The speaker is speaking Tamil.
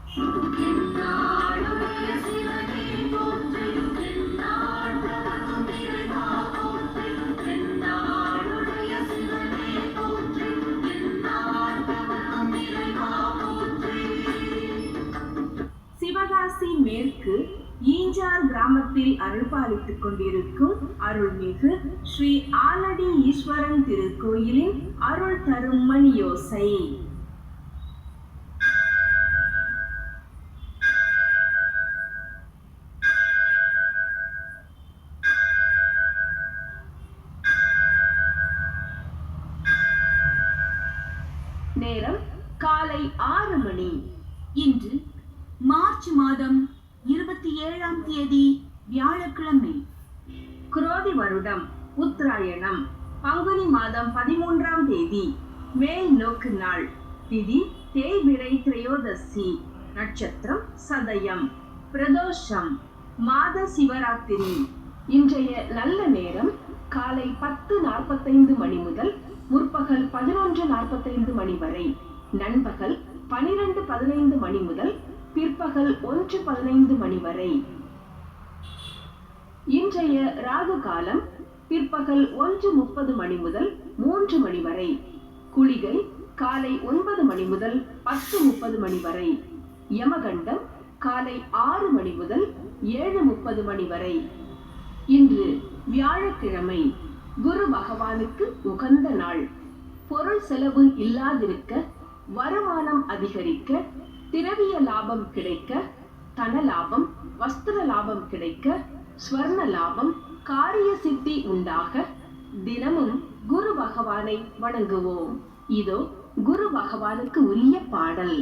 சிவகாசி மேற்கு ஈஞ்சார் கிராமத்தில் அருள்பாலித்துக் கொண்டிருக்கும் அருள்மிகு ஸ்ரீ ஆலடி ஈஸ்வரன் திருக்கோயிலின் அருள் தரும் மணியோசை. நேரம் காலை 6 மணி. இன்று மார்ச் மாதம் 27ஆம் தேதி வியாழக்கிழமை. குரோதி வருடம் உத்தராயணம் பங்குனி மாதம் 13ஆம் தேதி மேல் நோக்கு நாள். திதி தேய்பிறை திரையோதசி. நட்சத்திரம் சதயம். பிரதோஷம் மாத சிவராத்திரி. இன்றைய நல்ல நேரம் காலை 10:45 மணி முதல் முற்பகல் 11:45 மணி வரை. நண்பகல் 12:15 மணி முதல் பிற்பகல் 1:15 மணி வரை. இன்றைய ராகு காலம் பிற்பகல் 1:30 மணி முதல் 3 மணி வரை. குளிகை காலை 9 மணி முதல் 10:30 மணி வரை. யமகண்டம் காலை 6 மணி முதல் 7:30 மணி வரை. இன்று வியாழக்கிழமை. குரு பகவானுக்கு உகந்த நாள். பொருள் செலவு இல்லாதிருக்க, வருமானம் அதிகரிக்க, திரவிய லாபம் கிடைக்க, தன லாபம், வஸ்திர லாபம் கிடைக்க, ஸ்வர்ண லாபம், காரிய சித்தி உண்டாக தினமும் குரு பகவானை வணங்குவோம். இதோ குரு பகவானுக்கு உரிய பாடல்.